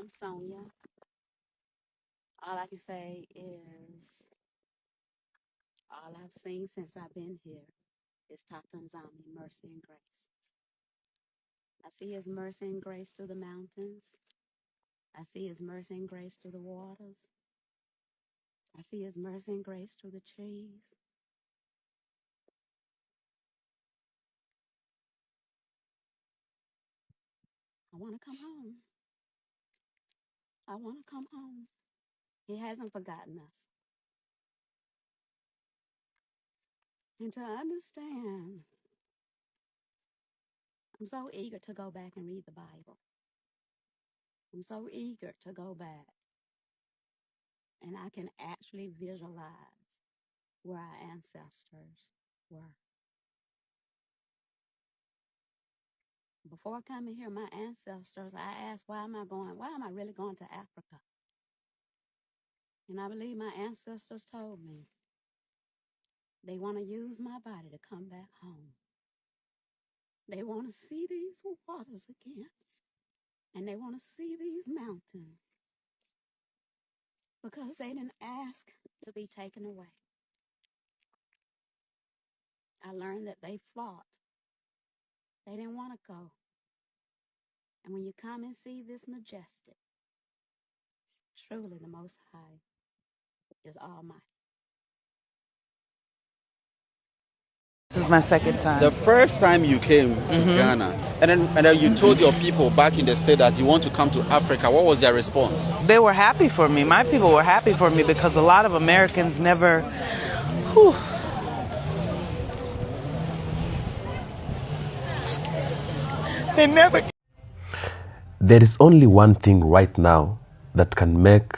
I'm Sonia. All I can say is all I've seen since I've been here is Tatanzani, mercy and grace. I see his mercy and grace through the mountains. I see his mercy and grace through the waters. I see his mercy and grace through the trees. I want to come home. I want to come home. He hasn't forgotten us. And to understand, I'm so eager to go back and read the Bible. I'm so eager to go back. And I can actually visualize where our ancestors were. Before coming here, my ancestors, I asked, why am I really going to Africa? And I believe my ancestors told me they want to use my body to come back home. They want to see these waters again. And they want to see these mountains because they didn't ask to be taken away. I learned that they fought. They didn't want to go. And when you come and see this majestic, truly the Most High is Almighty. This is my second time. The first time you came to Ghana, and then you told your people back in the state that you want to come to Africa, what was their response? They were happy for me. My people were happy for me because a lot of Americans never... Whew. They never... There is only one thing right now that can make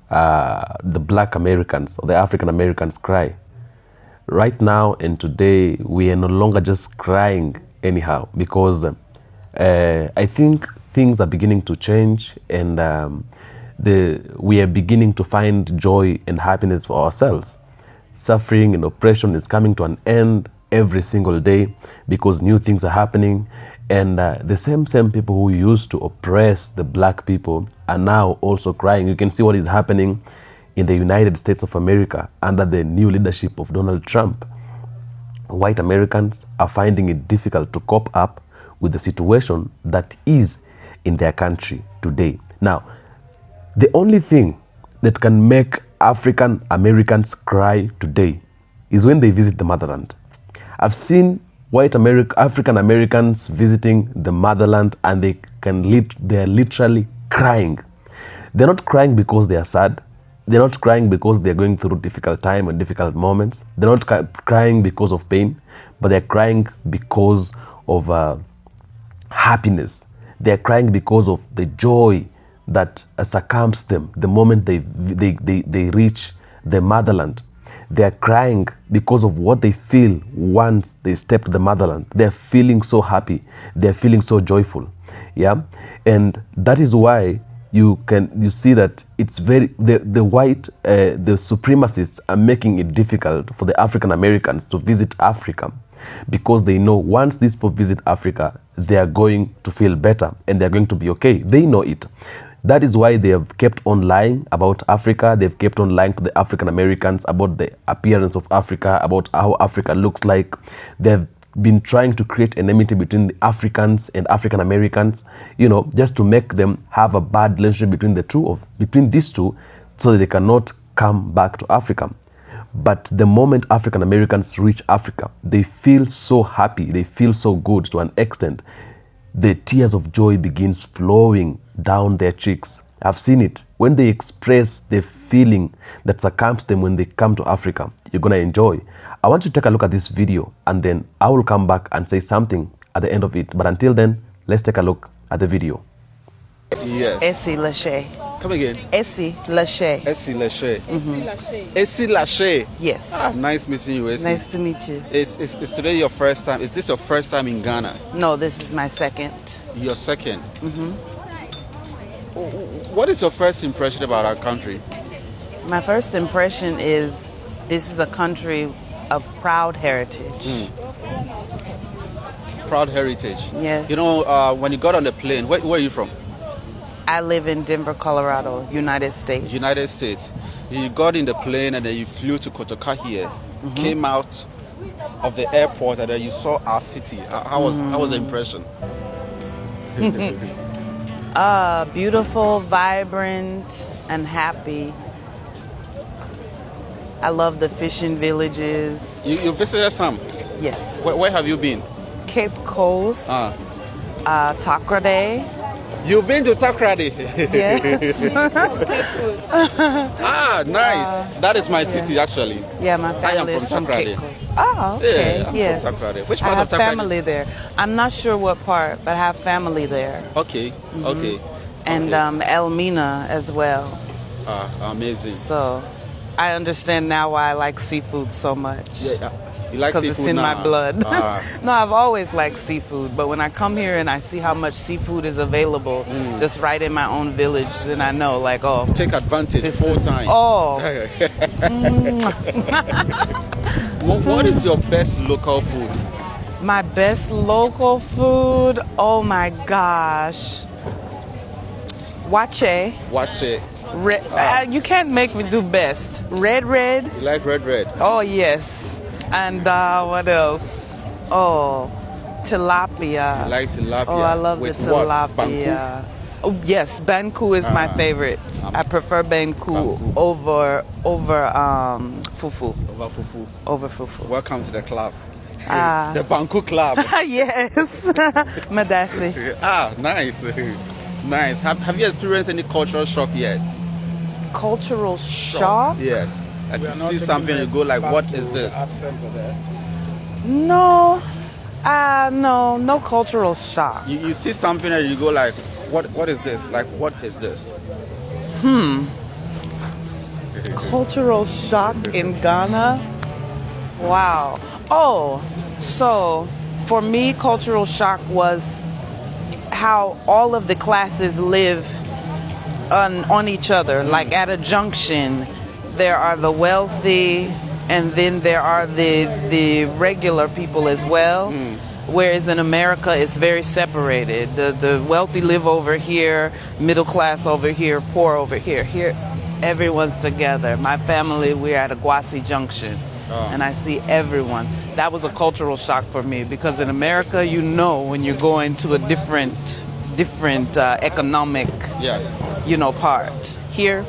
the Black Americans or the African Americans cry. Right now and today, we are no longer just crying anyhow because I think things are beginning to change and we are beginning to find joy and happiness for ourselves. Suffering and oppression is coming to an end every single day because new things are happening. And the same people who used to oppress the Black people are now also crying. You can see what is happening in the United States of America under the new leadership of Donald Trump. White Americans are finding it difficult to cope up with the situation that is in their country today. Now, the only thing that can make African Americans cry today is when they visit the motherland. I've seen African Americans visiting the motherland and they're literally crying. They're not crying because they are sad. They're not crying because they're going through difficult time and difficult moments. They're not crying because of pain, but they're crying because of happiness. They're crying because of the joy that succumbs them the moment they reach the motherland. They're crying because of what they feel once they step to the motherland. They're feeling so happy. They're feeling so joyful. Yeah, and that is why you see that it's the supremacists are making it difficult for the African Americans to visit Africa because they know once these people visit Africa, they are going to feel better and they're going to be okay. They know it. That is why they have kept on lying about Africa. They've kept on lying to the African Americans about the appearance of Africa, about how Africa looks like. They've been trying to create enmity between the Africans and African Americans, just to make them have a bad relationship between these two so that they cannot come back to Africa. But the moment African Americans reach Africa, they feel so happy, they feel so good to an extent. The tears of joy begins flowing down their cheeks. I've seen it. When they express the feeling that succumbs them when they come to Africa, you're going to enjoy. I want you to take a look at this video and then I will come back and say something at the end of it. But until then, let's take a look at the video. Yes. Essie Lachey. Come again. Essie Lachey. Essie Lachey. Essie Lachey. Yes. Nice meeting you, Essie. Nice to meet you. Is today your first time? Is this your first time in Ghana? No, this is my second. Your second? What is your first impression about our country? My first impression is this is a country of proud heritage. Proud heritage. Yes. When you got on the plane, where are you from? I live in Denver, Colorado, United States. United States. You got in the plane and then you flew to Kotoka here. Came out of the airport and then you saw our city. How was the impression? Beautiful, vibrant, and happy. I love the fishing villages. You visited some? Yes. Where have you been? Cape Coast, Takrady. You've been to Takrady? Yes. Nice. That is my city, actually. Yeah, my family I am is from from Takrady. Cape Coast. Oh, okay. Yeah, I'm yes. from Takrady. Which I part have of Takrady? family there. I'm not sure what part, but I have family there. Okay, okay. And Elmina as well. Amazing. So I understand now why I like seafood so much. Yeah, you like Because seafood it's in now? my blood. Ah. No, I've always liked seafood, but when I come here and I see how much seafood is available just right in my own village, then I know, like, oh, Take advantage full time. oh, What is your best local food? my best local food. Oh my gosh, wache. Watch it. You can't make me do best. Red. You like red? Oh yes, and what else? Oh, tilapia. You like tilapia? Oh, I love with the what? tilapia. Oh yes, banku is my favorite. I prefer banku over fufu. Over fufu. Over fufu. Welcome to the club. The Banku Club. Yes, Madasi. Nice. Nice. Have you experienced any cultural shock yet? Cultural shock? Yes. Like you see something, you go like, what is this? No. No cultural shock. You see something and you go like, what is this? Like, what is this? Cultural shock in Ghana? Wow. Oh, so for me, cultural shock was how all of the classes live on each other. Like at a junction, there are the wealthy, and then there are the regular people as well. Whereas in America, it's very separated. The wealthy live over here, middle class over here, poor over here. Here, everyone's together. My family, we're at Aguasi Junction, and I see everyone. That was a cultural shock for me because in America, you know when you're going to a different economic, part. Here,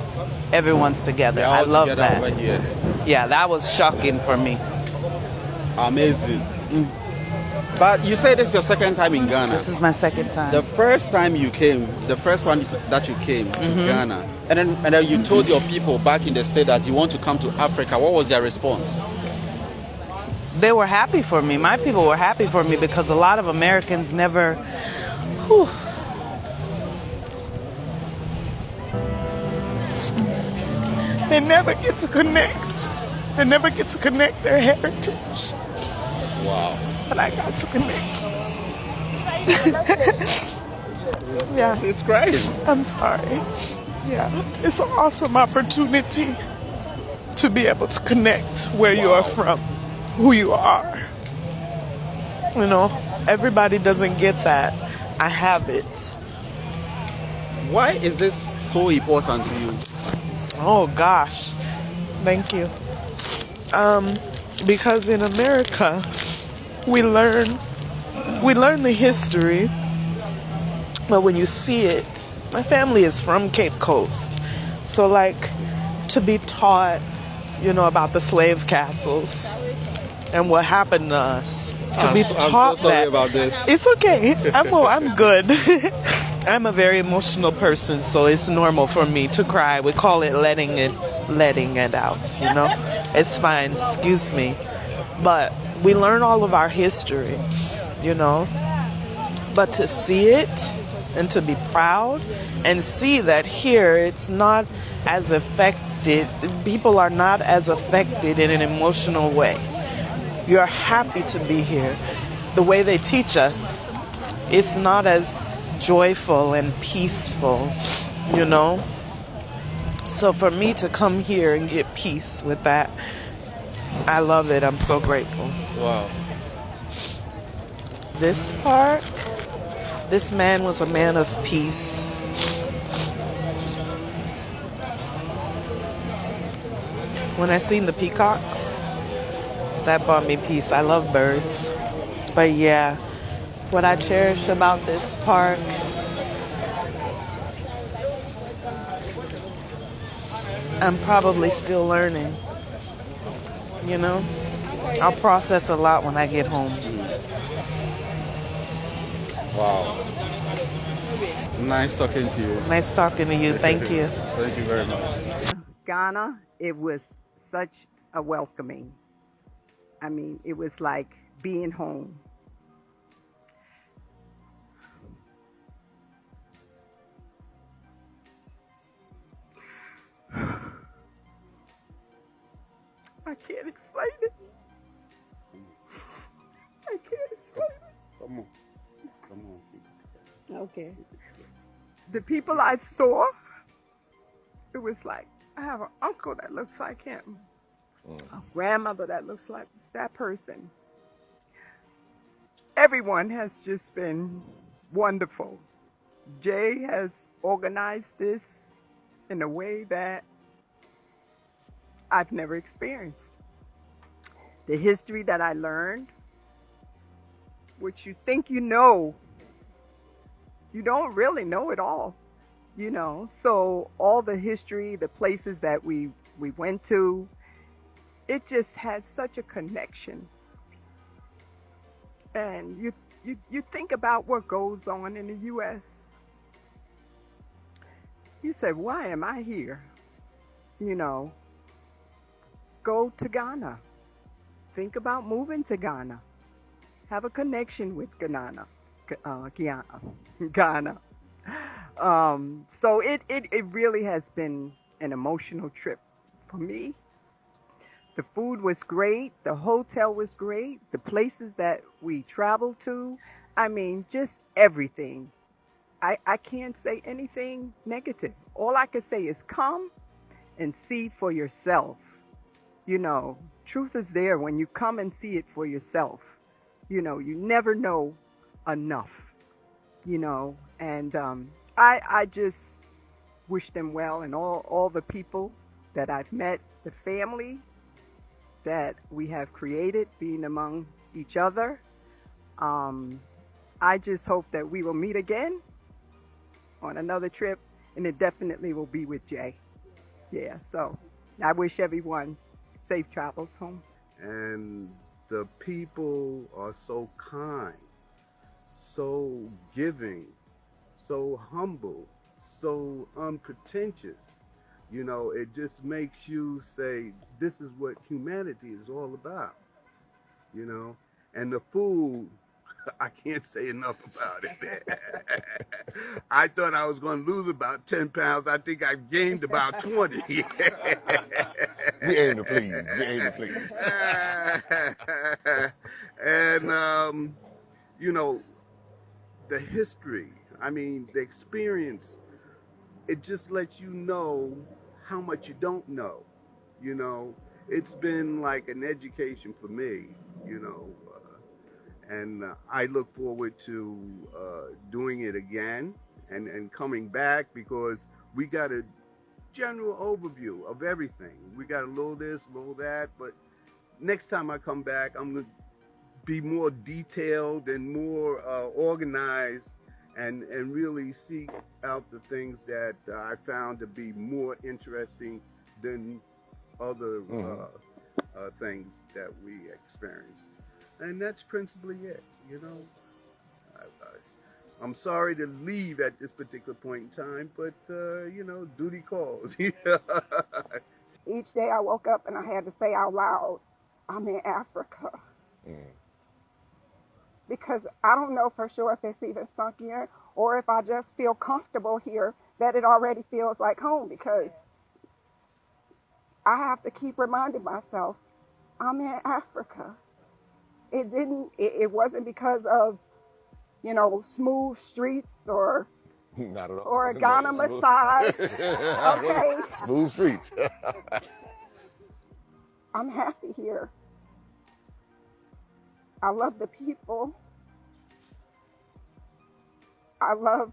everyone's together. I love that. Over here. Yeah, that was shocking for me. Amazing. But you say this is your second time in Ghana. This is my second time. The first time you came, the first one that you came to Ghana, and then you told your people back in the state that you want to come to Africa. What was their response? They were happy for me. My people were happy for me because a lot of Americans never. Whew. They never get to connect. They never get to connect their heritage. Wow. But I got to connect. Yeah. It's crazy. I'm sorry. Yeah. It's an awesome opportunity to be able to connect where you are from, who you are. You know, everybody doesn't get that. I have it. Why is this so important to you? Oh gosh. Thank you. Because in America, we learn the history, but when you see it, my family is from Cape Coast, so like to be taught, about the slave castles and what happened to us, to be taught I'm so sorry that. about this. It's okay. I'm good. I'm a very emotional person, so it's normal for me to cry. We call it letting it out. It's fine. Excuse me, but we learn all of our history, but to see it and to be proud and see that here it's not as affected, people are not as affected in an emotional way. You're happy to be here. The way they teach us, it's not as joyful and peaceful, So for me to come here and get peace with that, I love it. I'm so grateful. Wow. This park, this man was a man of peace. When I seen the peacocks, that brought me peace. I love birds. But yeah, what I cherish about this park, I'm probably still learning, you know? I'll process a lot when I get home. Wow. Nice talking to you. Nice talking to you. Thank you. Thank you very much. Ghana, it was such a welcoming. I mean, it was like being home. I can't explain it. I can't explain it. Come on. Come on. Okay. The people I saw, it was like, I have an uncle that looks like him, a grandmother that looks like that person. Everyone has just been wonderful. Jay has organized this in a way that I've never experienced. The history that I learned, which you think you know, you don't really know it all, you know. So all the history, the places that we went to, it just had such a connection. And you think about what goes on in the US. You say, why am I here? You know, go to Ghana. Think about moving to Ghana. Have a connection with Ghana. Ghana. So it really has been an emotional trip for me. The food was great. The hotel was great. The places that we traveled to, I mean, just everything. I can't say anything negative. All I can say is come and see for yourself. You know, truth is there when you come and see it for yourself. You know, you never know enough, you know, and I just wish them well, and all the people that I've met, the family that we have created being among each other. I just hope that we will meet again on another trip, and it definitely will be with Jay. Yeah, so I wish everyone safe travels home. And the people are so kind, so giving, so humble, so unpretentious. You know, it just makes you say, this is what humanity is all about, you know. And the food, I can't say enough about it. I thought I was going to lose about 10 pounds. I think I've gained about 20. We aim to please. We aim to please. And, you know, the history, I mean, the experience, it just lets you know how much you don't know. You know, it's been like an education for me, you know. And I look forward to doing it again and coming back, because we got a general overview of everything. We got a little this, a little that, but next time I come back, I'm going to be more detailed and more organized, and really seek out the things that I found to be more interesting than other things that we experienced. And that's principally it, you know. I'm sorry to leave at this particular point in time, but, you know, duty calls. Each day I woke up and I had to say out loud, I'm in Africa. Because I don't know for sure if it's even sunk in, or if I just feel comfortable here, that it already feels like home, because I have to keep reminding myself, I'm in Africa. It wasn't because of, you know, smooth streets or Not at all. or a Ghana massage. Okay. Smooth streets. I'm happy here. I love the people. I love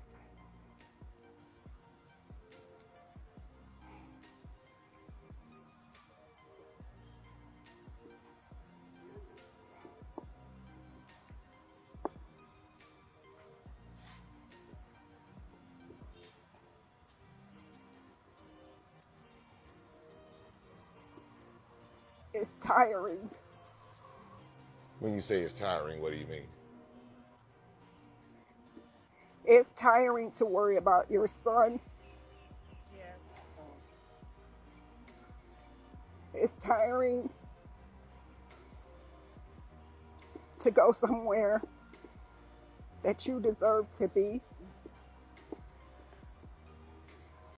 it's tiring. When you say it's tiring, what do you mean? It's tiring to worry about your son. It's tiring to go somewhere that you deserve to be.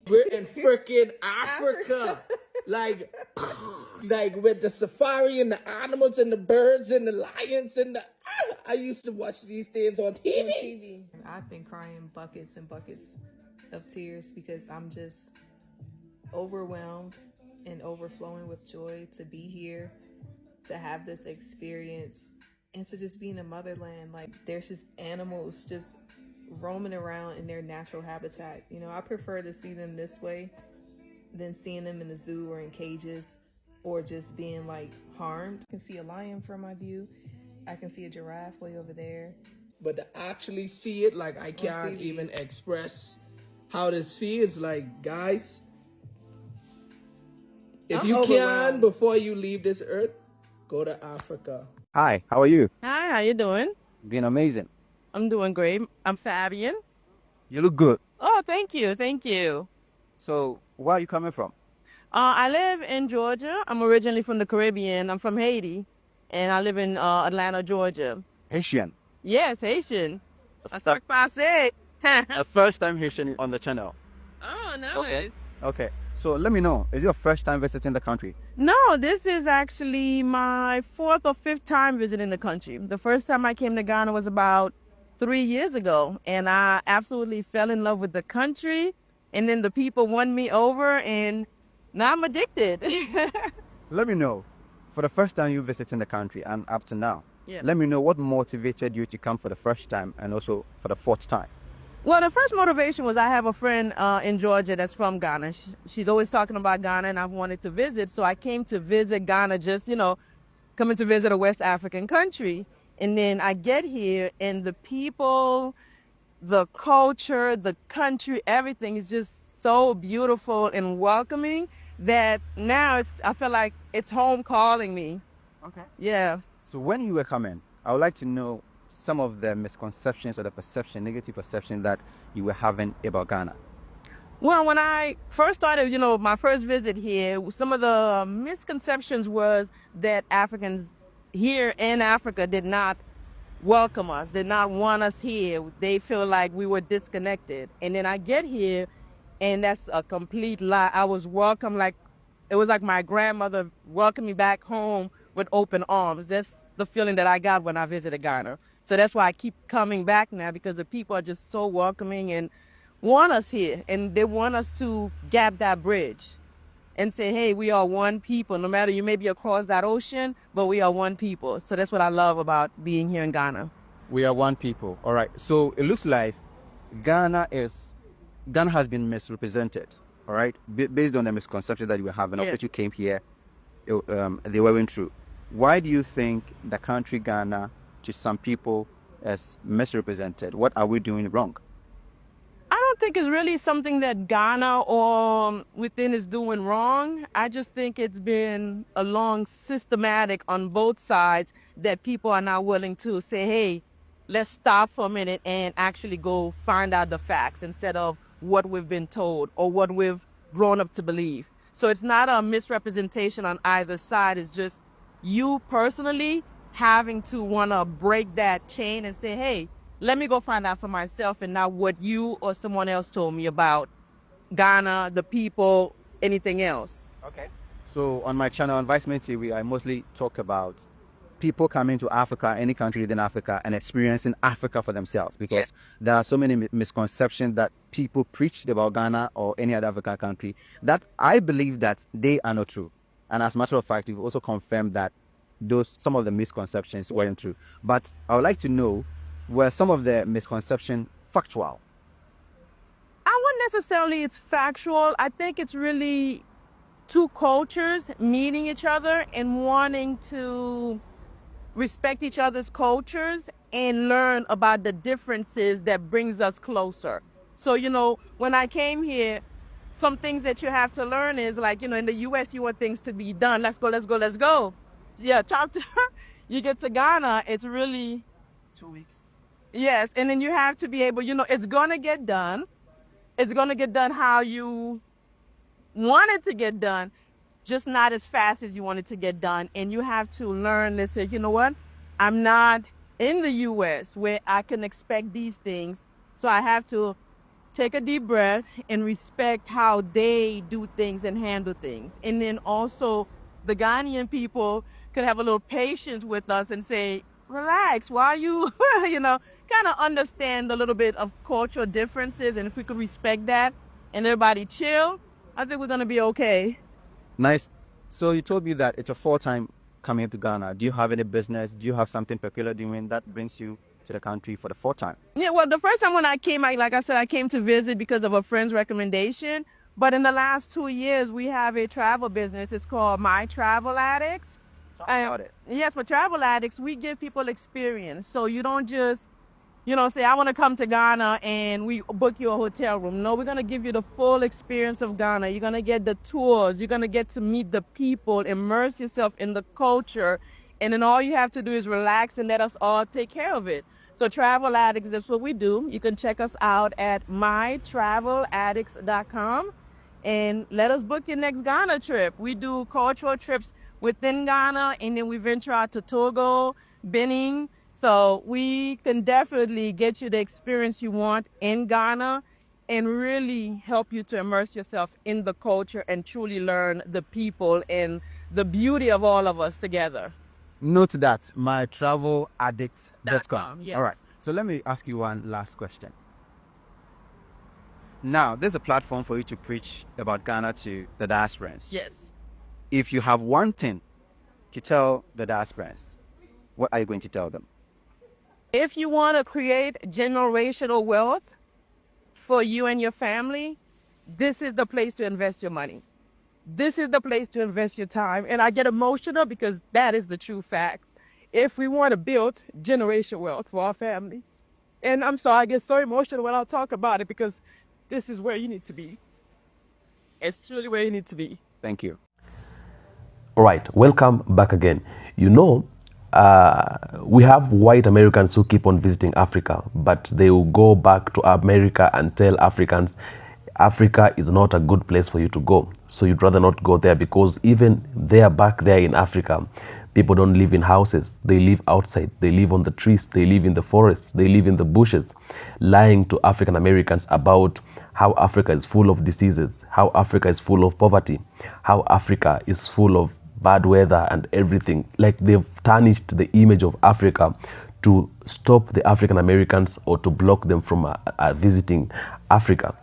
We're in freaking Africa. like with the safari and the animals and the birds and the lions and the I used to watch these things on TV. I've been crying buckets and buckets of tears because I'm just overwhelmed and overflowing with joy to be here, to have this experience, and to just be in the motherland. Like, there's just animals just roaming around in their natural habitat. You know, I prefer to see them this way than seeing them in the zoo or in cages or just being like harmed. I can see a lion from my view. I can see a giraffe way over there. But to actually see it, like, I can't even express how this feels. Like, guys, if you can, before you leave this earth, go to Africa. Hi, how are you? Hi, how you doing? Been amazing. I'm doing great. I'm Fabian. You look good. Oh, thank you, thank you. So, where are you coming from? I live in Georgia. I'm originally from the Caribbean. I'm from Haiti, and I live in Atlanta, Georgia. Haitian. Yes, Haitian. I start by saying. A first time Haitian on the channel. Oh, nice. Okay, so let me know, is it your first time visiting the country? No, this is actually my 4th or 5th time visiting the country. The first time I came to Ghana was about 3 years ago, and I absolutely fell in love with the country, and then the people won me over, and now I'm addicted. Let me know, for the first time you visiting the country and up to now, Yeah. let me know what motivated you to come for the first time and also for the 4th time. Well, the first motivation was I have a friend in Georgia that's from Ghana. She's always talking about Ghana, and I've wanted to visit. So I came to visit Ghana, just, coming to visit a West African country. And then I get here, and the people, the culture, the country, everything is just so beautiful and welcoming that now I feel like it's home calling me. Okay. Yeah. So when you were coming, I would like to know some of the misconceptions or the negative perception that you were having about Ghana. Well, when I first started, my first visit here, some of the misconceptions was that Africans here in Africa did not welcome us, did not want us here. They feel like we were disconnected. And then I get here, and that's a complete lie. I was welcomed it was like my grandmother welcomed me back home with open arms. That's the feeling that I got when I visited Ghana. So that's why I keep coming back now, because the people are just so welcoming and want us here. And they want us to gap that bridge and say, hey, we are one people. No matter, you may be across that ocean, but we are one people. So that's what I love about being here in Ghana. We are one people. All right. So it looks like Ghana has been misrepresented. All right. Based on the misconception that you were having after you came here, they weren't true. Why do you think the country Ghana to some people is misrepresented? What are we doing wrong? I don't think it's really something that Ghana or within is doing wrong. I just think it's been a long systematic on both sides that people are now willing to say, hey, let's stop for a minute and actually go find out the facts instead of what we've been told or what we've grown up to believe. So it's not a misrepresentation on either side. It's just you personally having to want to break that chain and say, hey, let me go find out for myself and not what you or someone else told me about Ghana, the people, anything else. Okay. So on my channel, on Viceman TV, I mostly talk about people coming to Africa, any country within Africa, and experiencing Africa for themselves, because there are so many misconceptions that people preach about Ghana or any other African country that I believe that they are not true. And as a matter of fact, we've also confirmed that some of the misconceptions weren't true. But I would like to know, were some of the misconceptions factual? I wouldn't necessarily it's factual. I think it's really two cultures meeting each other and wanting to respect each other's cultures and learn about the differences that brings us closer. So, when I came here, some things that you have to learn is like, in the US, you want things to be done. Let's go, let's go, let's go. you get to Ghana, it's really 2 weeks. yes, and then you have to be able, it's gonna get done. It's gonna get done how you want it to get done, just not as fast as you want it to get done. And you have to learn to say, you know what? I'm not in the US where I can expect these things. So I have to take a deep breath and respect how they do things and handle things. And then also the Ghanaian people could have a little patience with us and say, relax, why are you, kind of understand a little bit of cultural differences. And if we could respect that and everybody chill, I think we're going to be okay. Nice. So you told me that it's a full-time coming to Ghana. Do you have any business? Do you have something peculiar doing that brings you to the country for the fourth time? Yeah, well, the first time when I came, like I said, I came to visit because of a friend's recommendation. But in the last 2 years, we have a travel business. It's called My Travel Addicts. Talk about it. Yes, for travel addicts, we give people experience. So you don't just, say, I want to come to Ghana and we book you a hotel room. No, we're going to give you the full experience of Ghana. You're going to get the tours. You're going to get to meet the people, immerse yourself in the culture. And then all you have to do is relax and let us all take care of it. So Travel Addicts, that's what we do. You can check us out at mytraveladdicts.com and let us book your next Ghana trip. We do cultural trips within Ghana, and then we venture out to Togo, Benin. So we can definitely get you the experience you want in Ghana and really help you to immerse yourself in the culture and truly learn the people and the beauty of all of us together. Note that, mytraveladdicts.com. Yes. All right. So let me ask you one last question. Now, there's a platform for you to preach about Ghana to the diasporans. Yes. If you have one thing to tell the diasporans, what are you going to tell them? If you want to create generational wealth for you and your family, this is the place to invest your money. This is the place to invest your time. And I get emotional because that is the true fact. If we want to build generational wealth for our families, and I'm sorry, I get so emotional when I talk about it because this is where you need to be. It's truly where you need to be. Thank you. All right, welcome back again. We have white Americans who keep on visiting Africa, but they will go back to America and tell Africans, Africa is not a good place for you to go. So you'd rather not go there because even there, back there in Africa, people don't live in houses. They live outside. They live on the trees. They live in the forests. They live in the bushes, lying to African Americans about how Africa is full of diseases, how Africa is full of poverty, how Africa is full of bad weather and everything. Like they've tarnished the image of Africa to stop the African Americans or to block them from visiting Africa.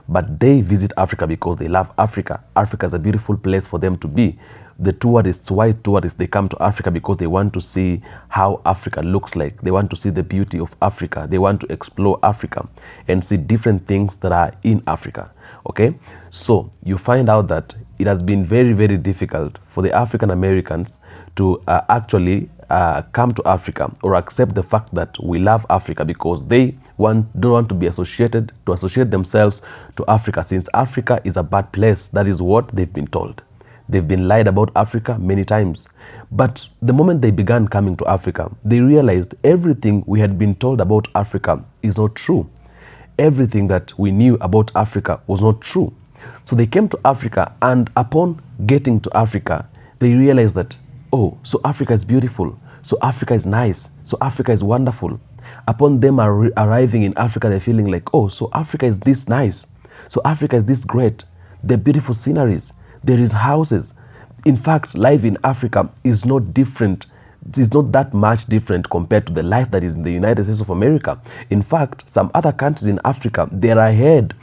But they visit Africa because they love Africa. Africa is a beautiful place for them to be. The tourists, white tourists, they come to Africa because they want to see how Africa looks like. They want to see the beauty of Africa. They want to explore Africa and see different things that are in Africa. Okay? So you find out that it has been very, very difficult for the African Americans to actually come to Africa or accept the fact that we love Africa because they don't want to associate themselves to Africa, since Africa is a bad place. That is what they've been told. They've been lied about Africa many times. But the moment they began coming to Africa, they realized everything we had been told about Africa is not true. Everything that we knew about Africa was not true. So they came to Africa, and upon getting to Africa, they realized that, oh, so Africa is beautiful. So Africa is nice. So Africa is wonderful. Upon them arriving in Africa, they're feeling like, oh, so Africa is this nice. So Africa is this great. There are beautiful sceneries. There is houses. In fact, life in Africa is not different. It's not that much different compared to the life that is in the United States of America. In fact, some other countries in Africa, they're ahead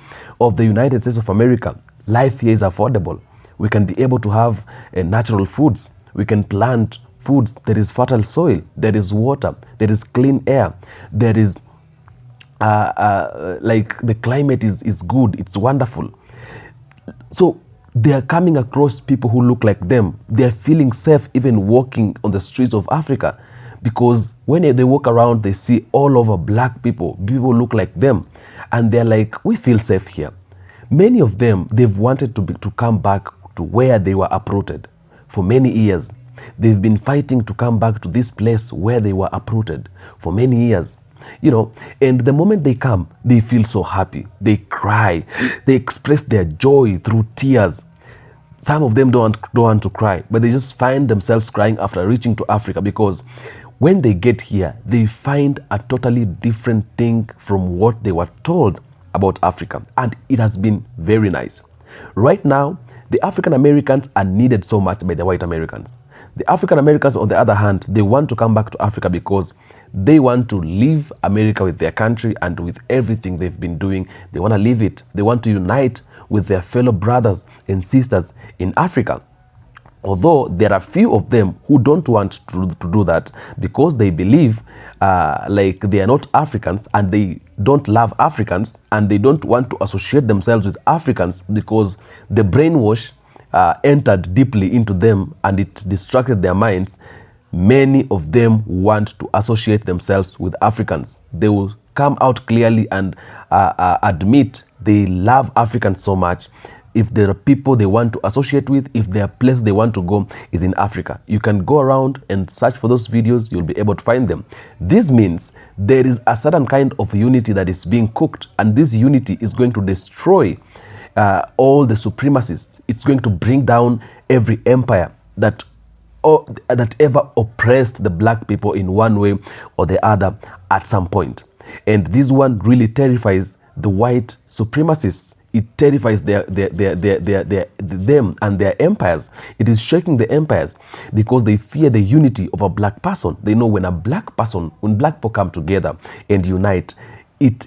of the United States of America. Life here is affordable. We can be able to have natural foods. We can plant foods. There is fertile soil. There is water. There is clean air. There is, like the climate is good. It's wonderful. So they are coming across people who look like them. They are feeling safe even walking on the streets of Africa, because when they walk around, they see all over black people. People look like them, and they're like, we feel safe here. Many of them, they've wanted to come back to where they were uprooted for many years. They've been fighting to come back to this place where they were uprooted for many years. And the moment they come, they feel so happy. They cry. They express their joy through tears. Some of them don't want to cry, but they just find themselves crying after reaching to Africa, because when they get here, they find a totally different thing from what they were told about Africa. And it has been very nice. Right now, the African Americans are needed so much by the white Americans. The African Americans, on the other hand, they want to come back to Africa because they want to leave America with their country and with everything they've been doing. They want to leave it. They want to unite with their fellow brothers and sisters in Africa. Although there are few of them who don't want to do that because they believe like they are not Africans and they don't love Africans and they don't want to associate themselves with Africans because the brainwash entered deeply into them and it distracted their minds. Many of them want to associate themselves with Africans. They will come out clearly and admit they love Africans so much. If there are people they want to associate with, if their place they want to go is in Africa, you can go around and search for those videos, you'll be able to find them. This means there is a certain kind of unity that is being cooked, and this unity is going to destroy all the supremacists. It's going to bring down every empire that ever oppressed the black people in one way or the other at some point. And this one really terrifies the white supremacists. It terrifies them and their empires. It is shaking the empires because they fear the unity of a black person. They know when black people come together and unite,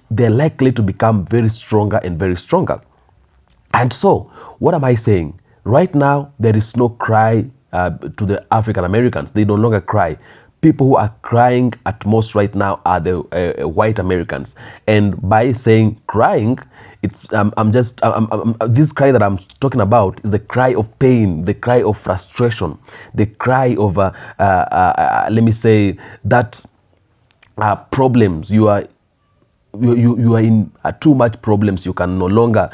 they're likely to become very stronger and very stronger. And so, what am I saying? Right now, there is no cry to the African Americans. They no longer cry. People who are crying at most right now are the white Americans. And by saying crying, it's this cry that I'm talking about is the cry of pain, the cry of frustration, the cry of let me say that problems. You are in too much problems. You can no longer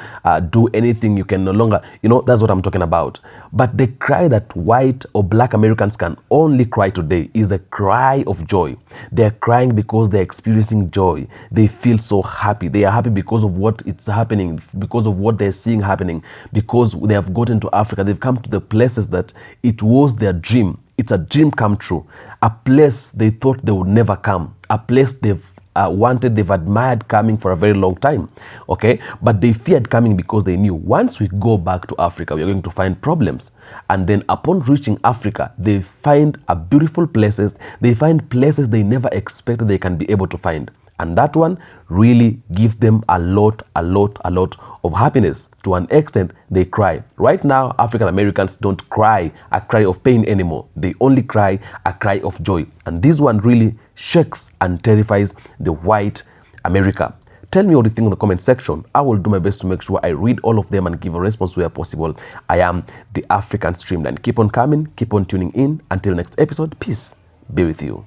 do anything. You can no longer, that's what I'm talking about. But the cry that white or black Americans can only cry today is a cry of joy. They're crying because they're experiencing joy. They feel so happy. They are happy because of what is happening, because of what they're seeing happening, because they have gotten to Africa. They've come to the places that it was their dream. It's a dream come true. A place they thought they would never come. A place they've they've admired coming for a very long time, okay? But they feared coming because they knew once we go back to Africa, we're going to find problems. And then upon reaching Africa, they find beautiful places. They find places they never expected they can be able to find. And that one really gives them a lot of happiness. To an extent, they cry. Right now, African Americans don't cry a cry of pain anymore. They only cry a cry of joy. And this one really shakes and terrifies the white America. Tell me what you think in the comment section. I will do my best to make sure I read all of them and give a response where possible. I am the African Streamline. Keep on coming, keep on tuning in. Until next episode, peace be with you.